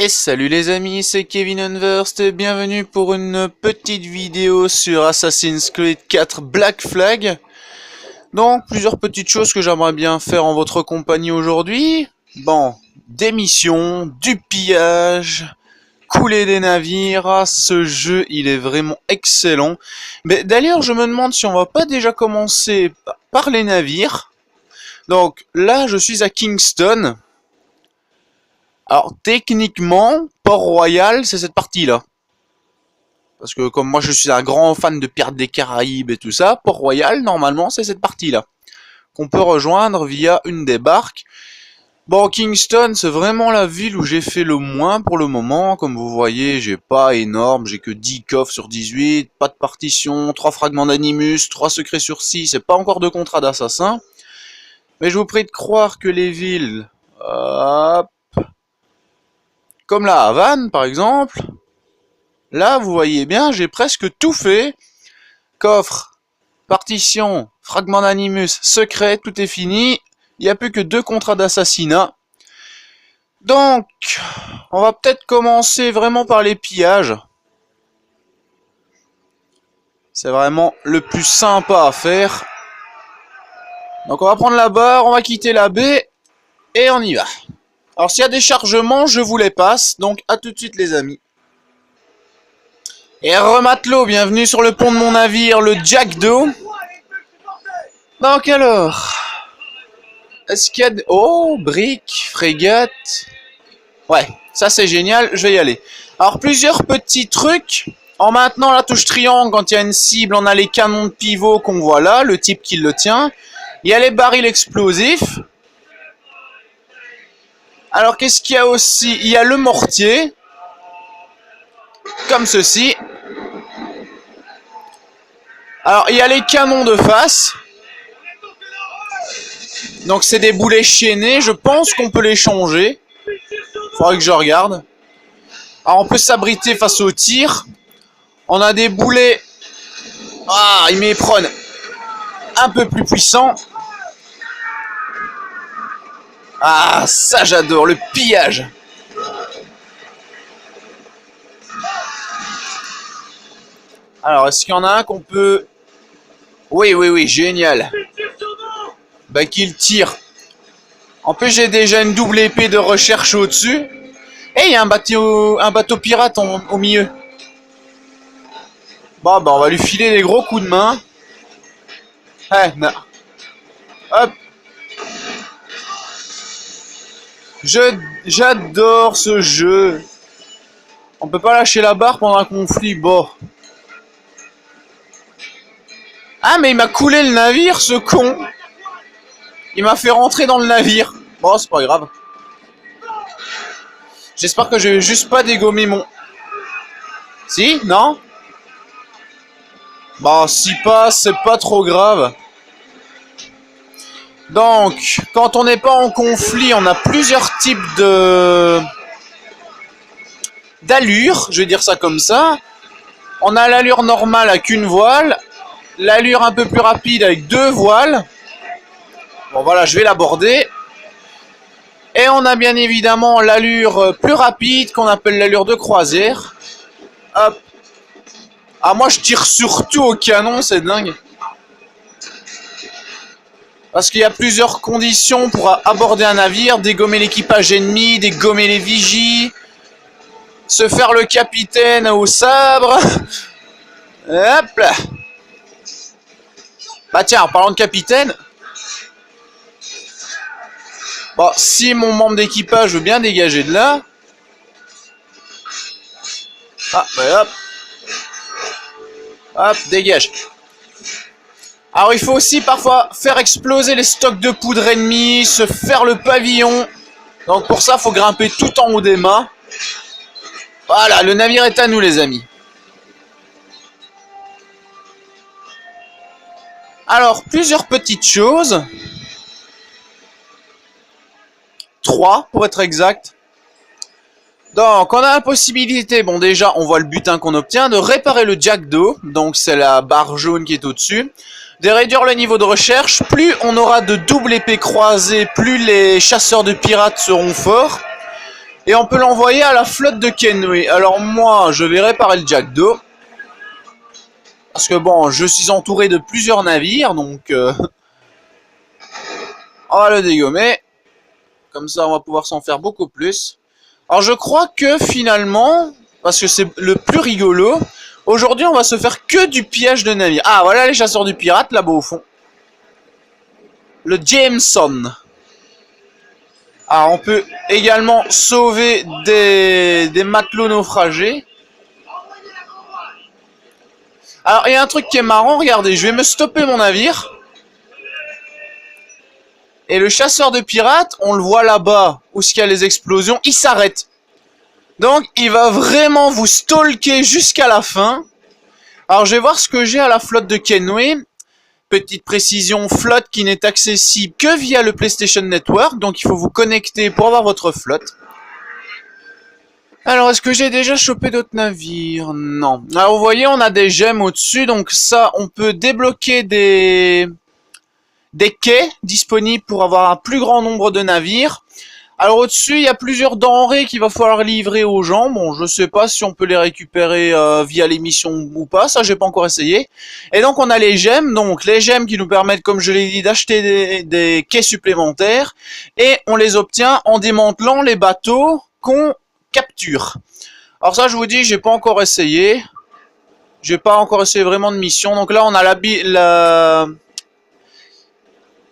Et salut les amis, c'est Kevin Unverst et bienvenue pour une petite vidéo sur Assassin's Creed 4 Black Flag. Donc, plusieurs petites choses que j'aimerais bien faire en votre compagnie aujourd'hui. Bon, des missions, du pillage, couler des navires. Ah, ce jeu, il est vraiment excellent. Mais d'ailleurs, je me demande si on va pas déjà commencer par les navires. Donc, là, je suis à Kingston. Alors, techniquement, Port-Royal, c'est cette partie-là. Parce que comme moi, je suis un grand fan de Pirates des Caraïbes et tout ça, Port-Royal, normalement, c'est cette partie-là. Qu'on peut rejoindre via une des barques. Bon, Kingston, c'est vraiment la ville où j'ai fait le moins pour le moment. Comme vous voyez, j'ai pas énorme, j'ai que 10 coffres sur 18, pas de partition, 3 fragments d'animus, 3 secrets sur 6, et pas encore de contrat d'assassin. Mais je vous prie de croire que les villes... Hop, comme la Havane, par exemple. Là, vous voyez bien, j'ai presque tout fait. Coffre, partition, fragment d'animus, secret, tout est fini. Il n'y a plus que 2 contrats d'assassinat. Donc, on va peut-être commencer vraiment par les pillages. C'est vraiment le plus sympa à faire. Donc on va prendre la barre, on va quitter la baie, et on y va. Alors s'il y a des chargements, je vous les passe, donc à tout de suite les amis. Et rematelot, bienvenue sur le pont de mon navire, le Jack Doe. Donc alors, est-ce qu'il y a... Oh, briques, frégate. Ouais, ça c'est génial, je vais y aller. Alors plusieurs petits trucs. En maintenant la touche triangle, quand il y a une cible, on a les canons de pivot qu'on voit là, le type qui le tient. Il y a les barils explosifs. Alors qu'est-ce qu'il y a aussi? Il y a le mortier. Comme ceci. Alors il y a les canons de face. Donc c'est des boulets chaînés. Je pense qu'on peut les changer. Faudrait que je regarde. Alors on peut s'abriter face au tir. On a des boulets. Ah, ils m'éprennent. Un peu plus puissants. Ah, ça j'adore, le pillage. Alors, est-ce qu'il y en a un qu'on peut... Oui, génial. Bah, qu'il tire. En plus, j'ai déjà une double épée de recherche au-dessus. Et il y a un bateau pirate au milieu. Bon, bah, on va lui filer des gros coups de main. Eh, non. Hop. J'adore ce jeu. On peut pas lâcher la barre pendant un conflit, bon. Ah, mais il m'a coulé le navire, ce con. Il m'a fait rentrer dans le navire. Bon, c'est pas grave. J'espère que je vais juste pas dégommer mon... Si? Non? Bon, si pas, c'est pas trop grave. Donc, quand on n'est pas en conflit, on a plusieurs types d'allure, je vais dire ça comme ça. On a l'allure normale avec une voile, l'allure un peu plus rapide avec 2 voiles. Bon voilà, je vais l'aborder. Et on a bien évidemment l'allure plus rapide qu'on appelle l'allure de croisière. Hop. Ah, moi je tire surtout au canon, c'est dingue. Parce qu'il y a plusieurs conditions pour aborder un navire, dégommer l'équipage ennemi, dégommer les vigies, se faire le capitaine au sabre. Hop là. Bah tiens, en parlant de capitaine, bon, si mon membre d'équipage veut bien dégager de là. Ah, bah hop. Hop, dégage. Alors il faut aussi parfois faire exploser les stocks de poudre ennemis, se faire le pavillon. Donc pour ça, il faut grimper tout en haut des mâts. Voilà, le navire est à nous les amis. Alors, plusieurs petites choses. 3 pour être exact. Donc, on a la possibilité, bon déjà, on voit le butin qu'on obtient, de réparer le Jack Doe. Donc c'est la barre jaune qui est au-dessus. De réduire le niveau de recherche. Plus on aura de double épée croisée, plus les chasseurs de pirates seront forts. Et on peut l'envoyer à la flotte de Kenway. Alors moi, je vais réparer le Jackdaw. Parce que bon, je suis entouré de plusieurs navires, donc on va le dégommer. Comme ça, on va pouvoir s'en faire beaucoup plus. Alors je crois que finalement, parce que c'est le plus rigolo, aujourd'hui on va se faire que du pillage de navires. Ah voilà les chasseurs du pirate là-bas au fond. Le Jameson. Alors on peut également sauver des matelots naufragés. Alors il y a un truc qui est marrant, regardez, je vais me stopper mon navire. Et le chasseur de pirates, on le voit là-bas, où il y a les explosions, il s'arrête. Donc il va vraiment vous stalker jusqu'à la fin. Alors je vais voir ce que j'ai à la flotte de Kenway. Petite précision, flotte qui n'est accessible que via le PlayStation Network. Donc il faut vous connecter pour avoir votre flotte. Alors est-ce que j'ai déjà chopé d'autres navires? Non. Alors vous voyez, on a des gemmes au-dessus. Donc ça, on peut débloquer des quais disponibles pour avoir un plus grand nombre de navires. Alors au-dessus, il y a plusieurs denrées qu'il va falloir livrer aux gens. Bon, je sais pas si on peut les récupérer via les missions ou pas, ça j'ai pas encore essayé. Et donc on a les gemmes, donc les gemmes qui nous permettent, comme je l'ai dit, d'acheter des quais supplémentaires. Et on les obtient en démantelant les bateaux qu'on capture. Alors ça je vous dis, j'ai pas encore essayé. J'ai pas encore essayé vraiment de mission. Donc là on a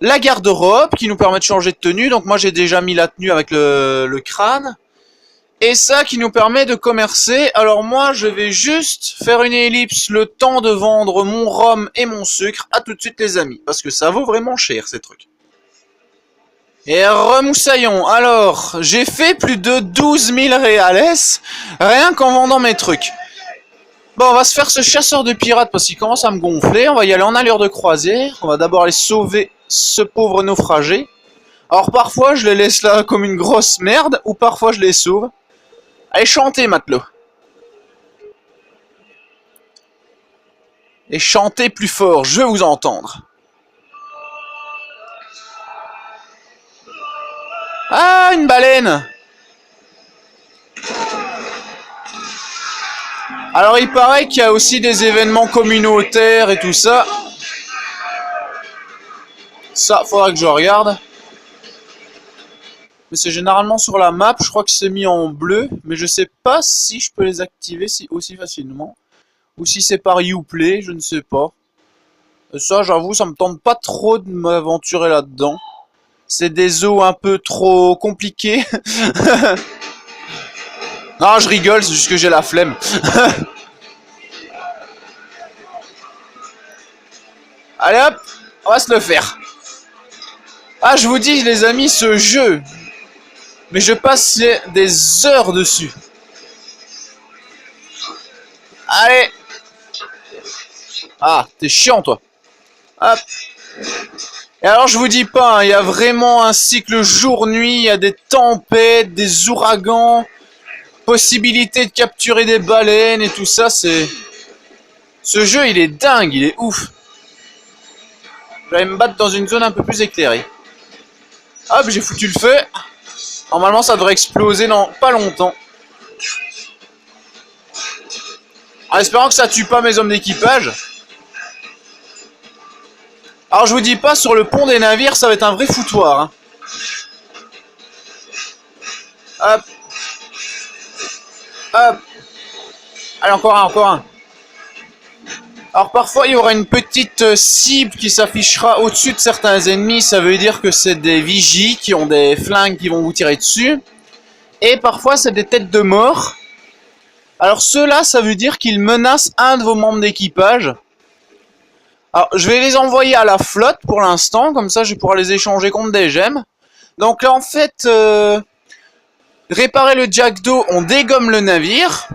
la garde-robe qui nous permet de changer de tenue. Donc moi j'ai déjà mis la tenue avec le crâne. Et ça qui nous permet de commercer. Alors moi je vais juste faire une ellipse le temps de vendre mon rhum et mon sucre. À tout de suite les amis. Parce que ça vaut vraiment cher ces trucs. Et remoussaillons. Alors j'ai fait plus de 12 000 réales. Rien qu'en vendant mes trucs. Bon, on va se faire ce chasseur de pirates parce qu'il commence à me gonfler. On va y aller en allure de croisière. On va d'abord aller sauver ce pauvre naufragé. Alors parfois je les laisse là comme une grosse merde, ou parfois je les sauve. Allez, chantez matelot. Et chantez plus fort, je veux vous entendre. Ah, une baleine. Alors il paraît qu'il y a aussi des événements communautaires et tout ça. Ça, faudra que je regarde. Mais c'est généralement sur la map, je crois que c'est mis en bleu, mais je sais pas si je peux les activer aussi facilement. Ou si c'est par Uplay, je ne sais pas. Ça, j'avoue, ça me tente pas trop de m'aventurer là-dedans. C'est des eaux un peu trop compliquées. Non, je rigole, c'est juste que j'ai la flemme. Allez hop, on va se le faire. Ah, je vous dis les amis, ce jeu, mais je passe des heures dessus. Allez. Ah, t'es chiant toi. Hop. Et alors je vous dis pas, il y a vraiment un cycle jour-nuit, il y a des tempêtes, des ouragans, possibilité de capturer des baleines et tout ça, c'est... Ce jeu il est dingue, il est ouf. Je vais me battre dans une zone un peu plus éclairée. Hop, j'ai foutu le feu. Normalement ça devrait exploser dans pas longtemps. En espérant que ça tue pas mes hommes d'équipage. Alors je vous dis pas, sur le pont des navires, ça va être un vrai foutoir. Hein. Hop. Hop. Allez, encore un, encore un. Alors parfois, il y aura une petite cible qui s'affichera au-dessus de certains ennemis. Ça veut dire que c'est des vigies qui ont des flingues qui vont vous tirer dessus. Et parfois, c'est des têtes de mort. Alors ceux-là, ça veut dire qu'ils menacent un de vos membres d'équipage. Alors, je vais les envoyer à la flotte pour l'instant, comme ça je vais pouvoir les échanger contre des gemmes. Donc là en fait, réparer le Jackdaw, on dégomme le navire.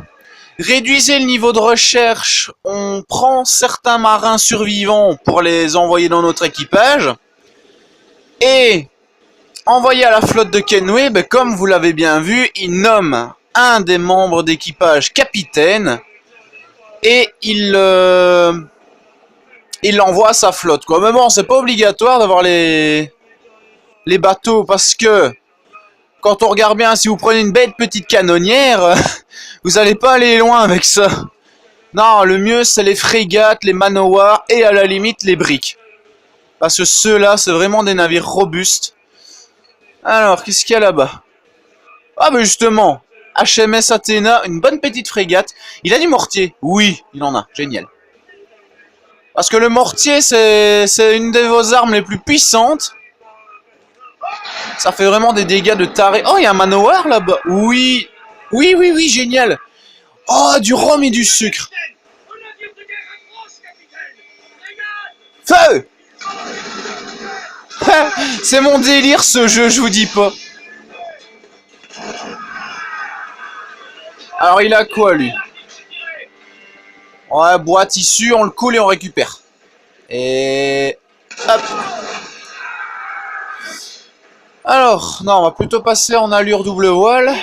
Réduisez le niveau de recherche, on prend certains marins survivants pour les envoyer dans notre équipage. Et envoyer à la flotte de Kenway, ben, comme vous l'avez bien vu, il nomme un des membres d'équipage capitaine. Et il l'envoie à sa flotte, quoi. Mais bon, c'est pas obligatoire d'avoir les bateaux, parce que quand on regarde bien, si vous prenez une belle petite canonnière, vous allez pas aller loin avec ça. Non, le mieux, c'est les frégates, les manowars et à la limite, les briques. Parce que ceux-là, c'est vraiment des navires robustes. Alors, qu'est-ce qu'il y a là-bas? Ah, mais justement, HMS Athena, une bonne petite frégate. Il a du mortier? Oui, il en a. Génial. Parce que le mortier, c'est une de vos armes les plus puissantes. Ça fait vraiment des dégâts de taré. Oh, il y a un manowar là-bas. Oui. Oui, oui, oui, génial. Oh, du rhum et du sucre. Feu! C'est mon délire ce jeu, je vous dis pas. Alors il a quoi lui? Ouais, boîte issue, on le coule et on récupère. Et... hop. Alors, non, on va plutôt passer en allure double voile.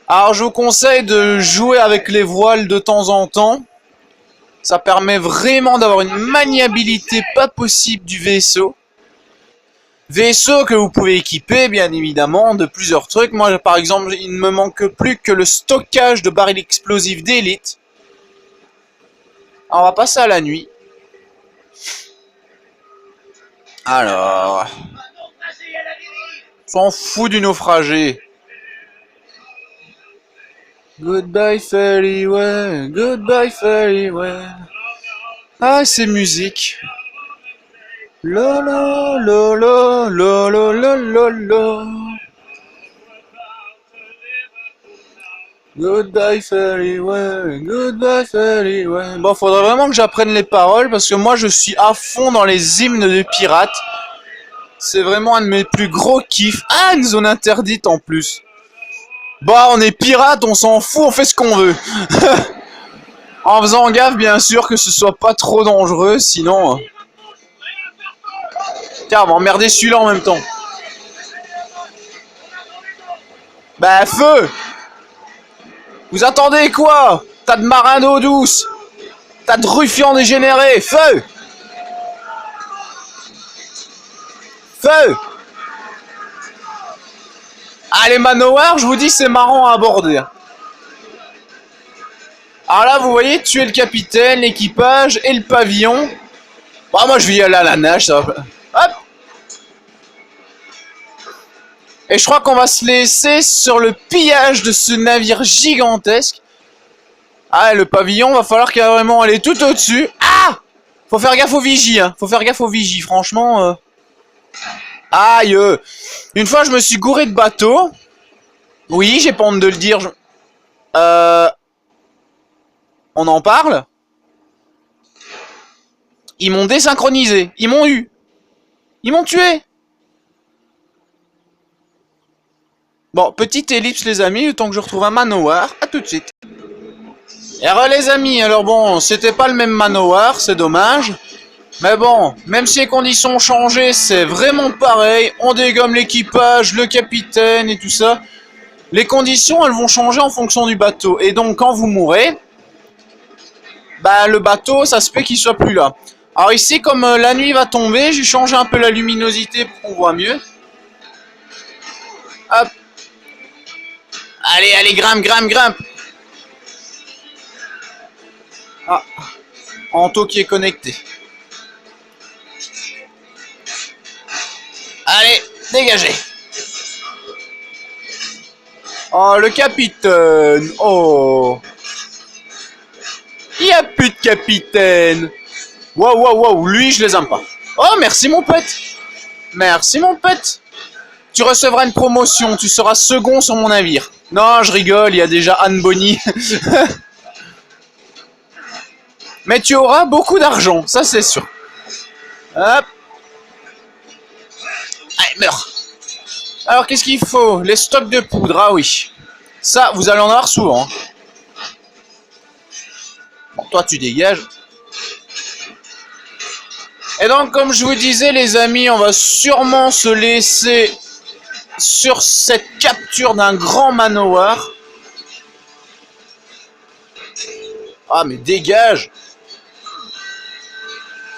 Alors je vous conseille de jouer avec les voiles de temps en temps. Ça permet vraiment d'avoir une maniabilité pas possible du vaisseau. Vaisseau que vous pouvez équiper, bien évidemment, de plusieurs trucs. Moi, par exemple, il ne me manque plus que le stockage de barils explosifs d'élite. On va passer à la nuit. Alors... s'en fout du naufragé. Goodbye Ferryway, goodbye Ferryway. Ah, c'est musique. La la la la la la la la la. Goodbye Ferryway, goodbye Ferryway. Bon, faudrait vraiment que j'apprenne les paroles parce que moi je suis à fond dans les hymnes de pirates. C'est vraiment un de mes plus gros kiffs. Ah, une zone interdite en plus. Bah, on est pirates, on s'en fout, on fait ce qu'on veut. En faisant gaffe, bien sûr, que ce soit pas trop dangereux, sinon... Tiens, on va emmerder celui-là en même temps. Bah, feu! Vous attendez quoi? T'as de marins d'eau douce! T'as de ruffians dégénérés! Feu! Feu! Ah, les manowars, je vous dis, c'est marrant à aborder. Alors là, vous voyez, tuer le capitaine, l'équipage et le pavillon. Bah, moi, je vais y aller à la nage, ça va. Hop! Et je crois qu'on va se laisser sur le pillage de ce navire gigantesque. Ah, le pavillon, va falloir carrément aller tout au-dessus. Ah! Faut faire gaffe aux vigies, hein. Faut faire gaffe aux vigies, franchement. Aïe! Une fois, je me suis gouré de bateau. Oui, j'ai pas honte de le dire. On en parle? Ils m'ont désynchronisé. Ils m'ont eu. Ils m'ont tué. Bon, petite ellipse les amis, le temps que je retrouve un manowar. À tout de suite. Et re les amis, alors bon, c'était pas le même manowar, c'est dommage. Mais bon, même si les conditions ont changé, c'est vraiment pareil. On dégomme l'équipage, le capitaine et tout ça. Les conditions, elles vont changer en fonction du bateau. Et donc, quand vous mourrez, bah le bateau, ça se peut qu'il soit plus là. Alors ici, comme la nuit va tomber, j'ai changé un peu la luminosité pour qu'on voit mieux. Hop. Allez, allez, grimpe, grimpe, grimpe. Ah, Anto qui est connecté. Allez, dégagez. Oh, le capitaine. Oh. Il n'y a plus de capitaine. Waouh, waouh, waouh. Lui, je les aime pas. Oh, merci mon pote. Merci mon pote. Tu recevras une promotion. Tu seras second sur mon navire. Non, je rigole. Il y a déjà Anne Bonny. Mais tu auras beaucoup d'argent. Ça, c'est sûr. Hop. Allez, meurs. Alors, qu'est-ce qu'il faut? Les stocks de poudre. Ah oui. Ça, vous allez en avoir souvent. Bon, toi, tu dégages. Et donc, comme je vous disais, les amis, on va sûrement se laisser sur cette capture d'un grand manowar. Ah, mais dégage!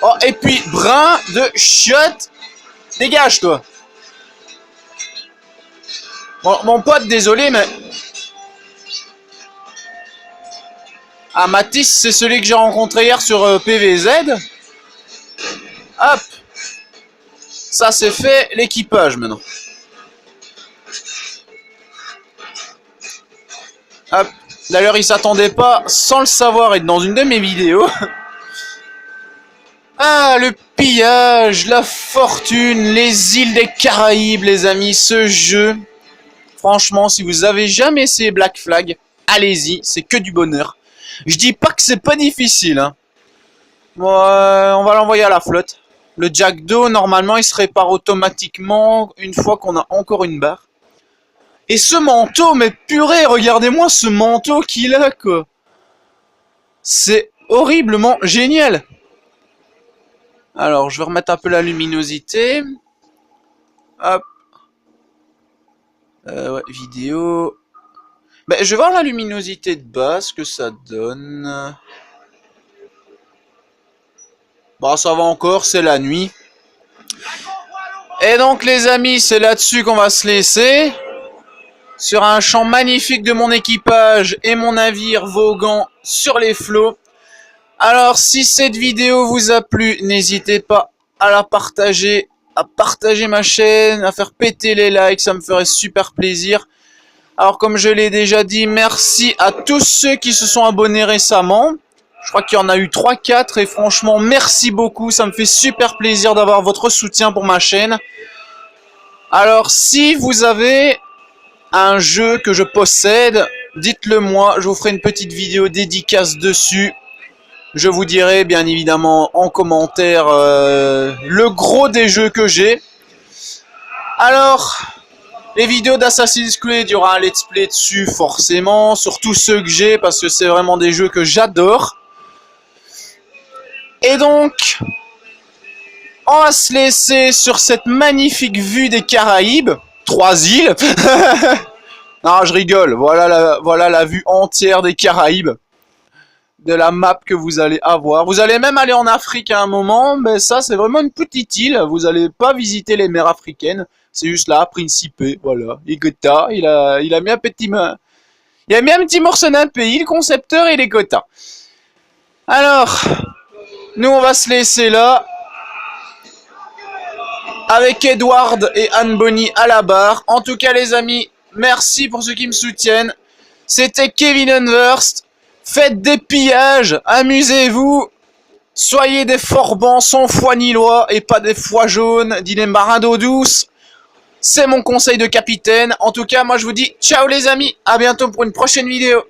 Oh, et puis, brin de chiotte. Dégage, toi. Bon, mon pote, désolé, mais... Ah, Matisse, c'est celui que j'ai rencontré hier sur PVZ. Hop. Ça, c'est fait. L'équipage, maintenant. Hop. D'ailleurs, il s'attendait pas, sans le savoir, être dans une de mes vidéos. Ah, le pillage, la fortune, les îles des Caraïbes, les amis, ce jeu. Franchement, si vous avez jamais essayé Black Flag, allez-y, c'est que du bonheur. Je dis pas que c'est pas difficile, hein. Bon, on va l'envoyer à la flotte. Le jack d'eau, normalement, il se répare automatiquement une fois qu'on a encore une barre. Et ce manteau, mais purée, regardez-moi ce manteau qu'il a, quoi. C'est horriblement génial. Alors, je vais remettre un peu la luminosité. Hop. Ouais, vidéo. Ben, je vais voir la luminosité de base, que ça donne. Bon, ça va encore, c'est la nuit. Et donc, les amis, c'est là-dessus qu'on va se laisser. Sur un champ magnifique de mon équipage et mon navire voguant sur les flots. Alors, si cette vidéo vous a plu, n'hésitez pas à la partager, à partager ma chaîne, à faire péter les likes, ça me ferait super plaisir. Alors, comme je l'ai déjà dit, merci à tous ceux qui se sont abonnés récemment. Je crois qu'il y en a eu 3-4 et franchement, merci beaucoup. Ça me fait super plaisir d'avoir votre soutien pour ma chaîne. Alors, si vous avez un jeu que je possède, dites-le moi, je vous ferai une petite vidéo dédicace dessus. Je vous dirai bien évidemment en commentaire le gros des jeux que j'ai. Alors, les vidéos d'Assassin's Creed, il y aura un let's play dessus forcément, sur tous ceux que j'ai, parce que c'est vraiment des jeux que j'adore. Et donc, on va se laisser sur cette magnifique vue des Caraïbes. 3 îles. Non, je rigole. Voilà la vue entière des Caraïbes. De la map que vous allez avoir. Vous allez même aller en Afrique à un moment, mais ça c'est vraiment une petite île. Vous n'allez pas visiter les mers africaines. C'est juste là, Principe, voilà. Et Gotha, il a mis un petit... Il a mis un petit morceau d'un pays, le concepteur et les quotas. Alors, nous on va se laisser là. Avec Edward et Anne Bonny à la barre. En tout cas les amis, merci pour ceux qui me soutiennent. C'était Kevin Unversed. Faites des pillages, amusez-vous. Soyez des forbans sans foi ni loi et pas des foies jaunes, dit les marins d'eau douce. C'est mon conseil de capitaine. En tout cas, moi je vous dis ciao les amis, à bientôt pour une prochaine vidéo.